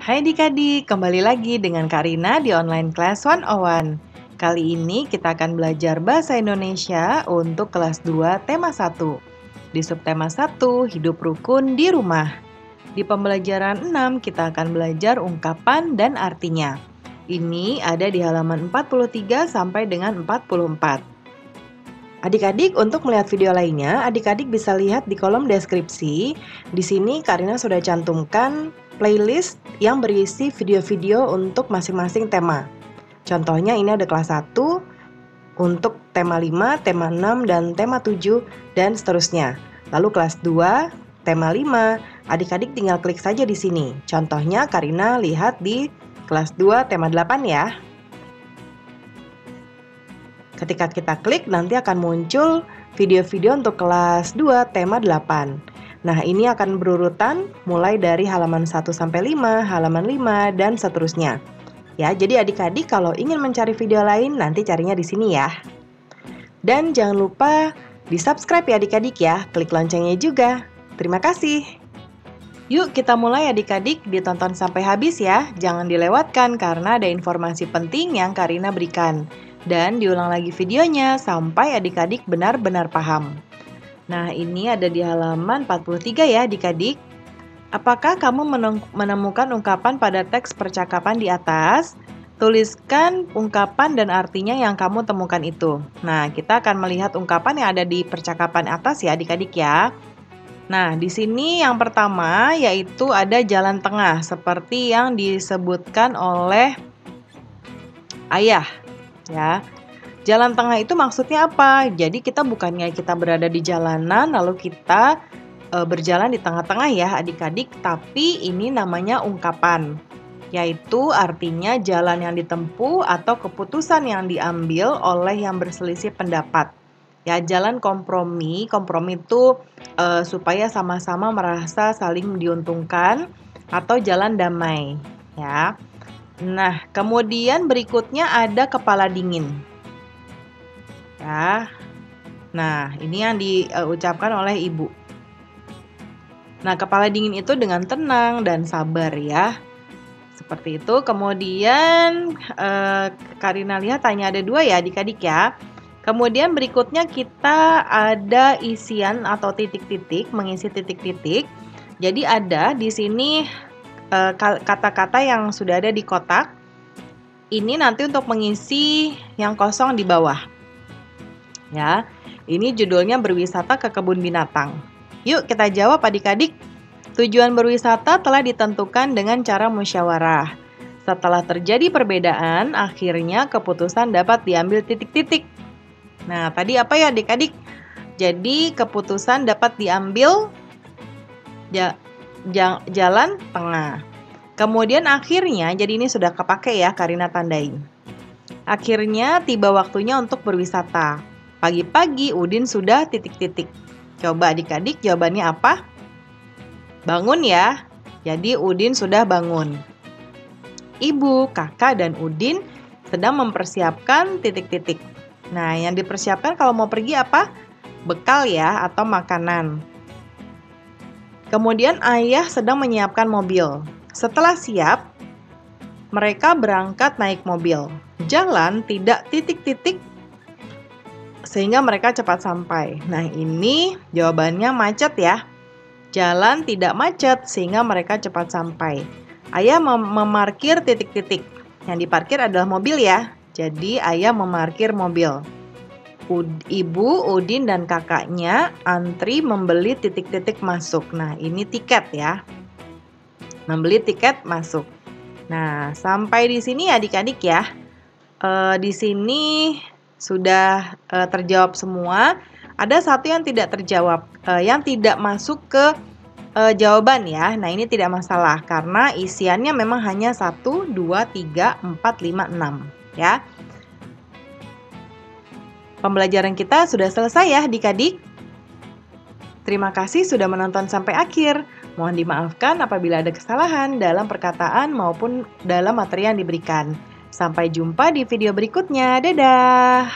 Hai adik-adik, kembali lagi dengan Kak Rina di Online Class 101. Kali ini kita akan belajar Bahasa Indonesia untuk kelas 2 tema 1. Di subtema 1, hidup rukun di rumah. Di pembelajaran 6, kita akan belajar ungkapan dan artinya. Ini ada di halaman 43 sampai dengan 44. Adik-adik, untuk melihat video lainnya, adik-adik bisa lihat di kolom deskripsi. Di sini Karina sudah cantumkan playlist yang berisi video-video untuk masing-masing tema. Contohnya ini ada kelas 1 untuk tema 5, tema 6, dan tema 7, dan seterusnya. Lalu kelas 2, tema 5, adik-adik tinggal klik saja di sini. Contohnya Karina lihat di kelas 2, tema 8 ya. Ketika kita klik, nanti akan muncul video-video untuk kelas 2, tema 8. Nah, ini akan berurutan mulai dari halaman 1 sampai 5, halaman 5, dan seterusnya. Ya, jadi adik-adik kalau ingin mencari video lain, nanti carinya di sini ya. Dan jangan lupa di-subscribe ya adik-adik ya, klik loncengnya juga. Terima kasih. Yuk kita mulai adik-adik, ditonton sampai habis ya. Jangan dilewatkan karena ada informasi penting yang Karina berikan. Dan diulang lagi videonya sampai adik-adik benar-benar paham. Nah, ini ada di halaman 43 ya adik-adik. Apakah kamu menemukan ungkapan pada teks percakapan di atas? Tuliskan ungkapan dan artinya yang kamu temukan itu. Nah, kita akan melihat ungkapan yang ada di percakapan atas ya adik-adik ya. Nah, di sini yang pertama yaitu ada jalan tengah seperti yang disebutkan oleh ayah. Ya, jalan tengah itu maksudnya apa? Jadi kita bukannya kita berada di jalanan lalu kita berjalan di tengah-tengah ya adik-adik, tapi ini namanya ungkapan, yaitu artinya jalan yang ditempuh atau keputusan yang diambil oleh yang berselisih pendapat. Ya, jalan kompromi itu supaya sama-sama merasa saling diuntungkan atau jalan damai ya. Nah, kemudian berikutnya ada kepala dingin. Ya. Nah, ini yang diucapkan oleh ibu. Nah, kepala dingin itu dengan tenang dan sabar ya. Seperti itu. Kemudian Karina lihat hanya ada 2 ya adik-adik ya. Kemudian berikutnya kita ada isian atau titik-titik, mengisi titik-titik. Jadi ada di sini kata-kata yang sudah ada di kotak. Ini nanti untuk mengisi yang kosong di bawah. Ya, ini judulnya berwisata ke kebun binatang. Yuk kita jawab adik-adik. Tujuan berwisata telah ditentukan dengan cara musyawarah. Setelah terjadi perbedaan, akhirnya keputusan dapat diambil titik-titik. Nah, tadi apa ya adik-adik? Jadi keputusan dapat diambil jalan tengah. Kemudian akhirnya, jadi ini sudah kepake ya, Karina tandain. Akhirnya tiba waktunya untuk berwisata. Pagi-pagi Udin sudah titik-titik. Coba adik-adik jawabannya apa? Bangun ya. Jadi Udin sudah bangun. Ibu, kakak, dan Udin sedang mempersiapkan titik-titik. Nah, yang dipersiapkan kalau mau pergi apa? Bekal ya, atau makanan. Kemudian ayah sedang menyiapkan mobil. Setelah siap, mereka berangkat naik mobil. Jalan tidak titik-titik sehingga mereka cepat sampai. Nah, ini jawabannya macet ya. Jalan tidak macet sehingga mereka cepat sampai. Ayah memarkir titik-titik. Yang diparkir adalah mobil ya. Jadi ayah memarkir mobil. Ibu, Udin, dan kakaknya antri membeli titik-titik masuk. Nah, ini tiket ya. Membeli tiket masuk. Nah, sampai di sini adik-adik ya. Di sini sudah terjawab semua. Ada satu yang tidak terjawab, yang tidak masuk ke jawaban ya. Nah, ini tidak masalah karena isiannya memang hanya 1, 2, 3, 4, 5, 6 ya. Pembelajaran kita sudah selesai ya adik-adik. Terima kasih sudah menonton sampai akhir. Mohon dimaafkan apabila ada kesalahan dalam perkataan maupun dalam materi yang diberikan. Sampai jumpa di video berikutnya. Dadah!